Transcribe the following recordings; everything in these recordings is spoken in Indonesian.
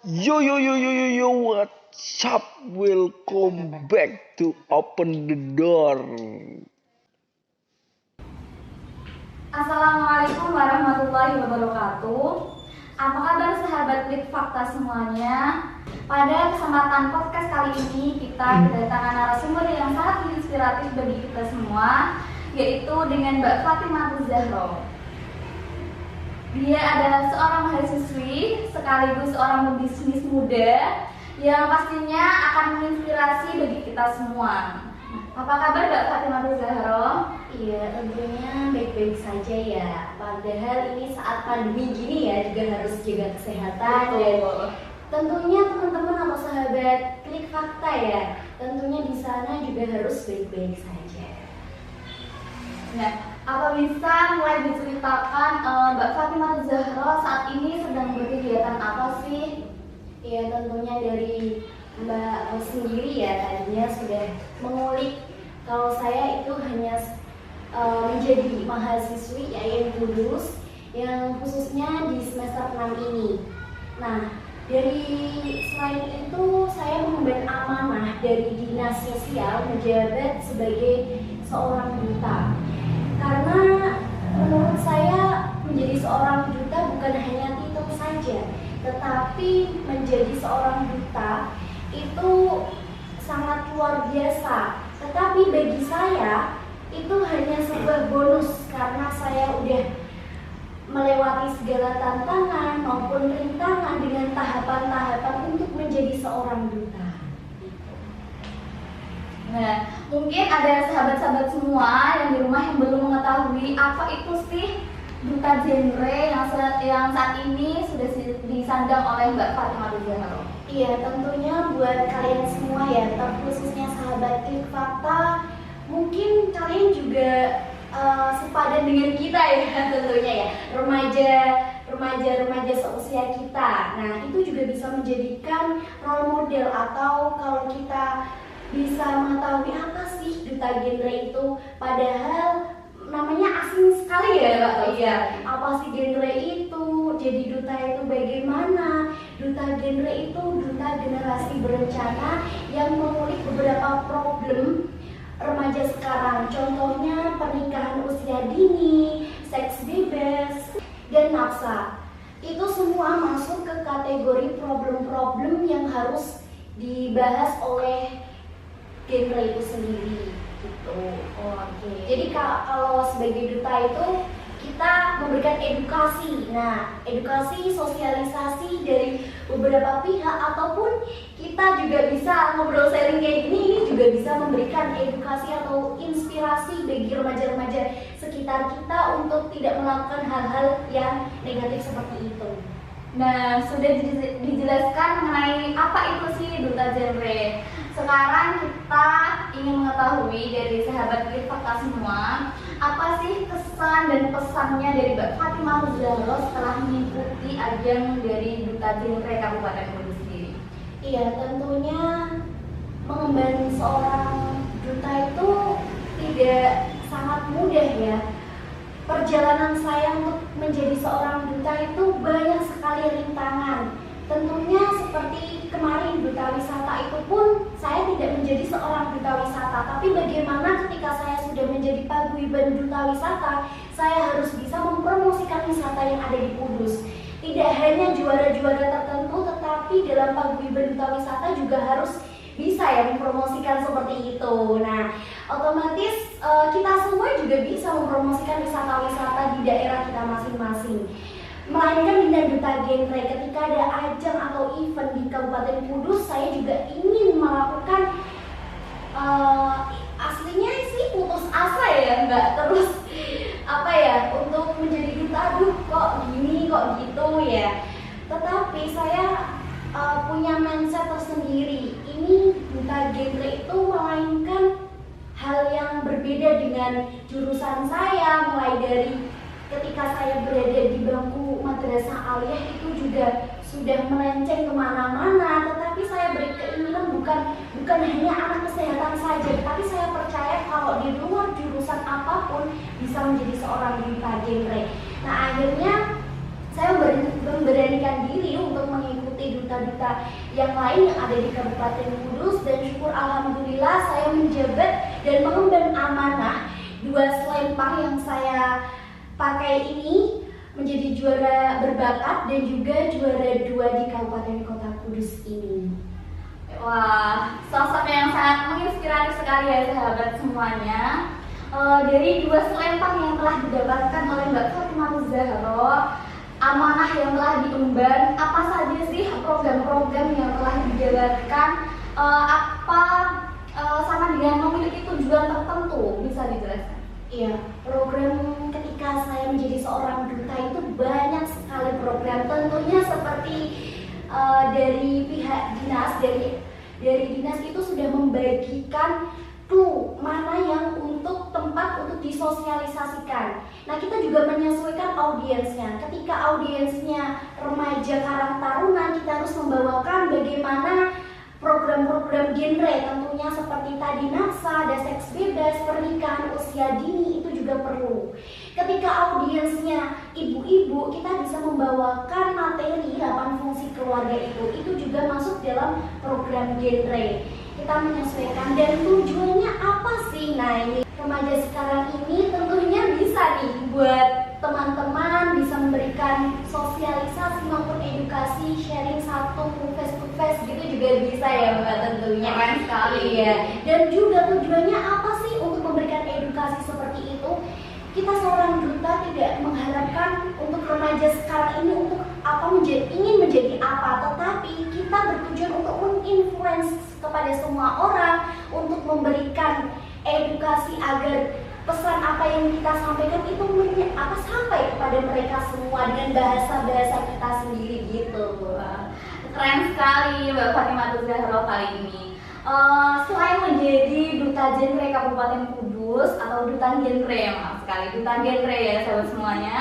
Yo, what's up? Welcome back to Open the Door. Assalamualaikum warahmatullahi wabarakatuh. Apa kabar sahabat Klik Fakta semuanya? Pada kesempatan podcast kali ini kita kedatangan narasumber yang sangat inspiratif bagi kita semua, yaitu dengan Mbak Fatimah Zahra. Dia adalah seorang mahasiswi sekaligus seorang pebisnis muda yang pastinya akan menginspirasi bagi kita semua. Apa kabar Mbak Fatimah Zahra? Iya, tentunya baik-baik saja ya. Padahal ini saat pandemi gini ya, juga harus jaga kesehatan. Dan tentunya teman-teman atau sahabat Klik Fakta ya, tentunya di sana juga harus baik-baik saja. Nah, apa bisa mulai diceritakan Mbak Fatimah Zahra saat ini sedang berkegiatan apa sih? Ya tentunya dari Mbak sendiri ya, tadinya sudah mengulik kalau saya itu hanya menjadi mahasiswi yang lulus yang khususnya di semester 6 ini. Nah, dari selain itu saya mengemban amanah dari dinas sosial menjabat sebagai seorang duta. Karena menurut saya menjadi seorang duta bukan hanya titel saja, tetapi menjadi seorang duta itu sangat luar biasa. Tetapi bagi saya itu hanya sebuah bonus karena saya udah melewati segala tantangan maupun rintangan dengan tahapan-tahapan untuk menjadi seorang duta. Nah, mungkin ada sahabat-sahabat semua yang di rumah yang belum mengetahui apa itu sih duta genre yang saat ini sudah disandang oleh Mbak Fatimah Zahra. Iya, tentunya buat kalian semua ya, terkhususnya sahabat Klik Fakta, mungkin kalian juga sepadan dengan kita ya tentunya ya, remaja seusia kita. Nah, itu juga bisa menjadikan role model atau kalau kita bisa mengetahui apa sih duta genre itu, padahal namanya asing sekali ya Mbak. Iya. Apa sih genre itu? Jadi duta itu bagaimana? Duta genre itu duta generasi berencana yang mengulik beberapa problem remaja sekarang. Contohnya pernikahan usia dini, seks bebas, dan nafsa. Itu semua masuk ke kategori problem-problem yang harus dibahas oleh genre itu sendiri gitu. Oke. Jadi kalau sebagai duta itu kita memberikan edukasi. Nah, edukasi, sosialisasi dari beberapa pihak ataupun kita juga bisa ngobrol sharing kayak gini, ini juga bisa memberikan edukasi atau inspirasi bagi remaja-remaja sekitar kita untuk tidak melakukan hal-hal yang negatif seperti itu. Nah, sudah dijelaskan mengenai apa itu sih duta genre. Sekarang kita ingin mengetahui dari sahabat Klik Fakta semua, apa sih kesan dan pesannya dari Mbak Fatimah Zahra setelah mengikuti ajang dari duta genre Kabupaten Kudus sendiri? Iya, tentunya mengemban seorang duta itu tidak sangat mudah ya. Perjalanan saya untuk menjadi seorang duta itu banyak sekali rintangan. Tentunya seperti kemarin duta wisata itu pun saya tidak menjadi seorang duta wisata, tapi bagaimana ketika saya sudah menjadi paguyuban duta wisata, saya harus bisa mempromosikan wisata yang ada di Kudus. Tidak hanya juara-juara tertentu, tetapi dalam paguyuban duta wisata juga harus bisa ya mempromosikan seperti itu. Nah, otomatis kita semua juga bisa mempromosikan wisata-wisata di daerah kita masing-masing. Melainkan dengan duta genre, ketika ada ajang atau event di Kabupaten Kudus, saya juga ingin melakukan aslinya sih putus asa ya Mbak, terus apa ya, untuk menjadi duta, aduh kok gini, kok gitu ya. Tetapi saya punya mindset tersendiri, ini duta genre itu melainkan hal yang berbeda dengan jurusan saya, mulai dari ketika saya berada di bangku madrasah aliyah itu juga sudah melenceng kemana-mana, tetapi saya berkeinginan bukan hanya anak kesehatan saja, tapi saya percaya kalau di luar jurusan apapun bisa menjadi seorang duta genre. Nah, akhirnya saya memberanikan diri untuk mengikuti duta duta-duta yang lain yang ada di Kabupaten Kudus, dan syukur alhamdulillah saya menjabat dan mengemban amanah 2 selempang yang saya pakai ini menjadi juara berbakat dan juga juara 2 di Kabupaten Kota Kudus ini. Wah, sosok yang sangat menginspirasi sekali ya sahabat semuanya. Dari 2 selempang yang telah didapatkan oleh Mbak Fatimah Zahro, amanah yang telah diemban, apa saja sih program-program yang telah dijalankan, apa sama dengan memiliki tujuan tertentu, bisa dijelaskan? Iya, program ketika saya menjadi seorang duta itu banyak sekali program. Tentunya seperti dari pihak dinas, dari dinas itu sudah membagikan clue mana yang untuk tempat untuk disosialisasikan. Nah, kita juga menyesuaikan audiensnya. Ketika audiensnya remaja karang taruna, kita harus membawakan bagaimana program-program genre, tentunya seperti tadi nafsa, ada seks bebas, pernikahan usia dini, itu juga perlu. Ketika audiensnya ibu-ibu, kita bisa membawakan materi 8 fungsi keluarga itu juga masuk dalam program genre. Kita menyesuaikan, dan tujuannya apa sih? Nah, ini remaja sekarang ini tentunya bisa nih buat teman-teman bisa memberikan sosialisasi maupun edukasi, sharing satu Facebook gitu juga bisa ya Mbak, tentunya. Keren sekali ya. Dan juga tujuannya apa sih untuk memberikan edukasi seperti itu? Kita seorang duta tidak mengharapkan untuk remaja sekarang ini untuk ingin menjadi apa, tetapi kita bertujuan untuk menginfluence kepada semua orang, untuk memberikan edukasi agar pesan apa yang kita sampaikan itu sampai kepada mereka semua dengan bahasa-bahasa kita sendiri gitu. Wah, keren sekali Mbak Fatimah Zahro kali ini. Selain menjadi duta genre Kabupaten Kudus atau duta genre, maaf sekali, duta genre ya sahabat semuanya.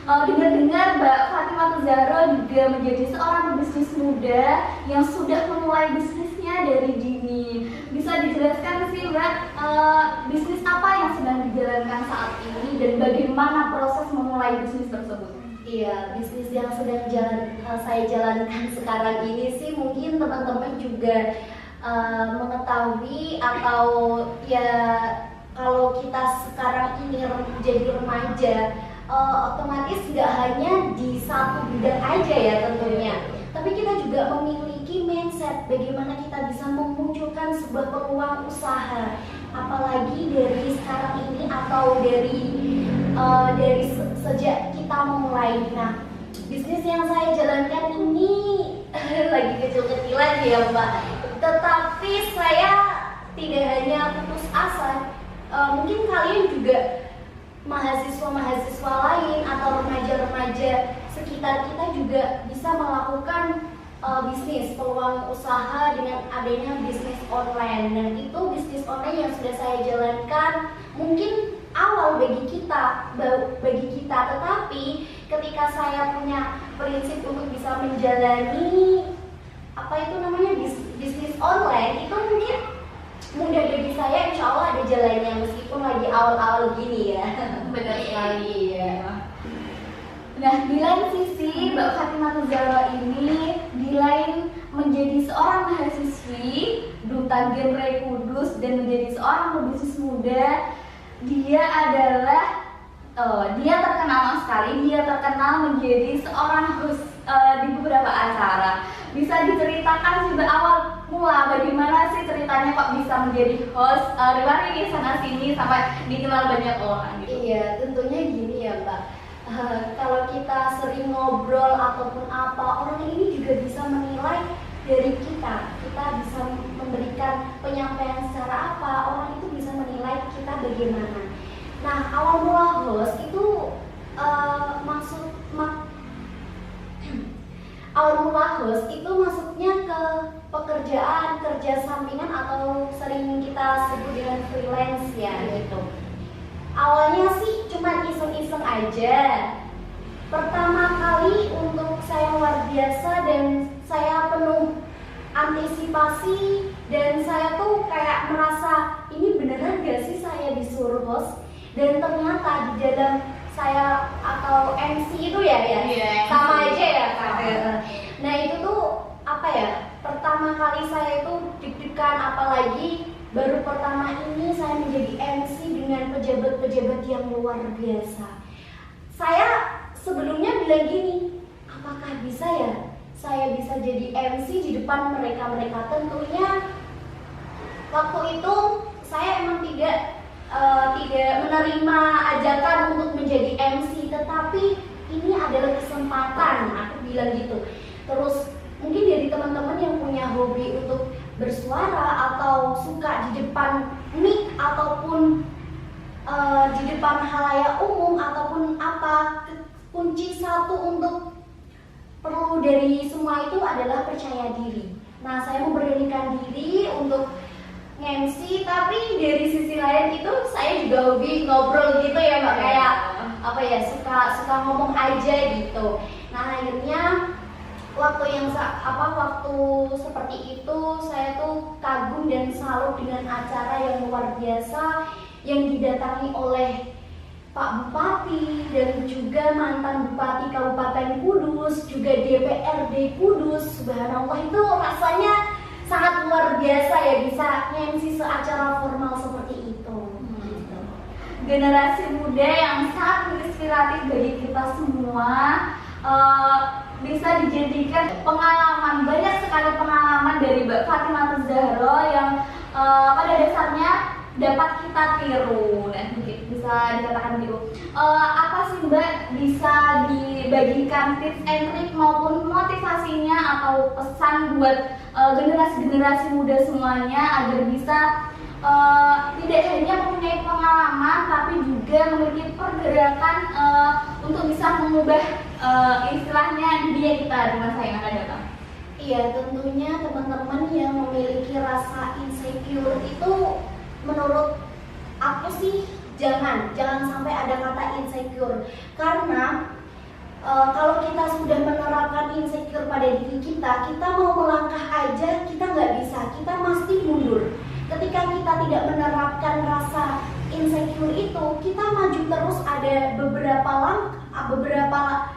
Dengar-dengar Mbak Fatimah Zahro juga menjadi seorang bisnis muda yang sudah memulai bisnisnya dari dini. Bisa dijelaskan sih Mbak, bisnis apa yang sedang dijalankan saat ini dan bagaimana proses memulai bisnis tersebut? Iya, bisnis yang sedang saya jalankan sekarang ini sih mungkin teman-teman juga mengetahui, atau ya kalau kita sekarang ini jadi remaja, otomatis nggak hanya di satu bidang aja ya tentunya, tapi kita juga memiliki mindset bagaimana kita bisa memunculkan sebuah peluang usaha, apalagi dari sekarang ini atau dari sejak kita memulai. Nah, bisnis yang saya jalankan ini lagi kecil-kecilan ya Mbak, tetapi saya tidak hanya putus asa. Mungkin kalian juga mahasiswa-mahasiswa lain atau remaja-remaja sekitar kita juga bisa melakukan bisnis, peluang usaha dengan adanya bisnis online. Dan itu bisnis online yang sudah saya jalankan mungkin awal bagi kita, tetapi ketika saya punya prinsip untuk bisa menjalani bisnis online, itu mungkin mudah bagi saya, insya Allah ada jalannya meskipun lagi awal-awal gini ya. Benar sekali ya. Nah, di lain sisi Mbak Fatimah Zahro ini, di lain menjadi seorang mahasiswi duta genre Kudus dan menjadi seorang pebisnis muda, dia terkenal menjadi seorang host di beberapa acara. Bisa diceritakan sih awal mula bagaimana sih ceritanya kok bisa menjadi host riwari di sana sini sampai dikenal banyak orang gitu? Iya, tentunya gini ya Mbak. Kalau kita sering ngobrol ataupun apa, orang ini juga bisa menilai dari kita bisa memberikan penyampaian secara apa, orang itu bisa menilai kita bagaimana. Nah, awal mula host itu maksudnya ke pekerjaan kerja sampingan atau sering kita sebut dengan freelance ya gitu. Awalnya sih cuma iseng-iseng aja. Pertama kali untuk saya luar biasa dan saya penuh antisipasi, dan saya tuh kayak merasa ini beneran gak sih saya disuruh host, dan ternyata di dalam saya atau MC itu ya Iya, sama MC. aja ya Kak. Nah itu tuh kali saya itu deg-degan, apalagi baru pertama ini saya menjadi MC dengan pejabat-pejabat yang luar biasa. Saya sebelumnya bilang gini, apakah bisa ya saya bisa jadi MC di depan mereka-mereka? Tentunya waktu itu saya emang tidak menerima ajakan untuk menjadi MC, tetapi ini adalah kesempatan, aku bilang gitu. Terus mungkin dari teman-teman yang punya hobi untuk bersuara atau suka di depan mic ataupun di depan halayak umum ataupun apa, kunci satu untuk perlu dari semua itu adalah percaya diri. Nah, saya memberanikan diri untuk MC, tapi dari sisi lain itu saya juga hobi ngobrol gitu ya Mbak, kayak apa ya, suka ngomong aja gitu. Nah, akhirnya waktu seperti itu saya tuh kagum dan salut dengan acara yang luar biasa yang didatangi oleh Pak Bupati dan juga mantan Bupati Kabupaten Kudus, juga DPRD Kudus. Subhanallah, itu rasanya sangat luar biasa ya bisa MC seacara formal seperti itu. Generasi muda yang sangat menginspiratif bagi kita semua, bisa dijadikan pengalaman, banyak sekali pengalaman dari Mbak Fatimah Zahra yang pada dasarnya dapat kita tiru. Nah, bisa dikatakan gitu. Apa sih Mbak bisa dibagikan tips and trik maupun motivasinya atau pesan buat generasi-generasi muda semuanya agar bisa tidak hanya mempunyai pengalaman tapi juga memiliki pergerakan untuk bisa mengubah istilahnya dunia kita di masa yang akan datang? Iya, tentunya teman-teman yang memiliki rasa insecure itu, menurut aku sih jangan sampai ada kata insecure, karena kalau kita sudah menerapkan insecure pada diri kita mau melangkah aja kita nggak bisa, kita pasti mundur. Ketika kita tidak menerapkan rasa insecure itu, kita maju terus, ada beberapa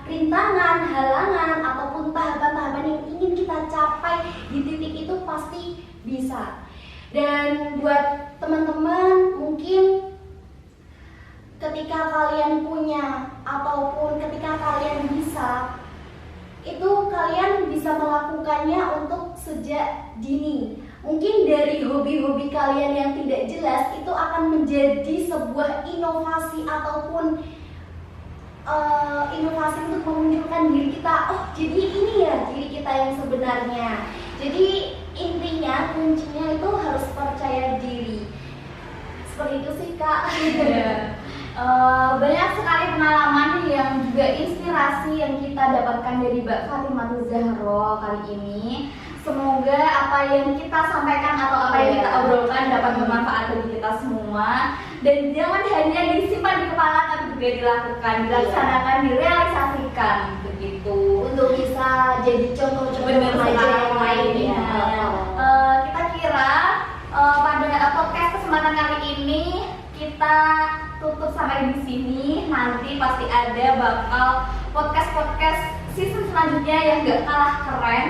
rintangan, halangan ataupun tahapan-tahapan yang ingin kita capai di titik itu pasti bisa. Dan buat teman-teman, mungkin ketika kalian punya ataupun ketika kalian bisa, itu kalian bisa melakukannya untuk sejak dini. Mungkin dari hobi-hobi kalian yang tidak jelas itu akan menjadi sebuah inovasi ataupun inovasi untuk memunculkan diri kita. Oh, jadi ini ya diri kita yang sebenarnya. Jadi intinya, kuncinya itu harus percaya diri. Seperti itu sih Kak. Banyak sekali pengalaman yang juga inspirasi yang kita dapatkan dari Mbak Fatimah Zahra kali ini. Semoga apa yang kita sampaikan atau apa yang kita obrolkan dapat bermanfaat bagi kita semua. Dan jangan hanya disimpan di kepala tapi juga dilakukan, dilaksanakan, direalisasikan begitu. Untuk bisa jadi contoh-contoh remaja yang lain ya. Kita kira pada podcast kesempatan kali ini kita tutup sampai di sini. Nanti pasti ada bakal podcast season selanjutnya yang gak kalah keren.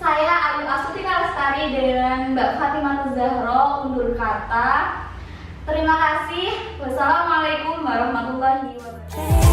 Saya Ayu Astuti Lestari dan Mbak Fatimah Zahra undur kata. Terima kasih. Wassalamualaikum warahmatullahi wabarakatuh.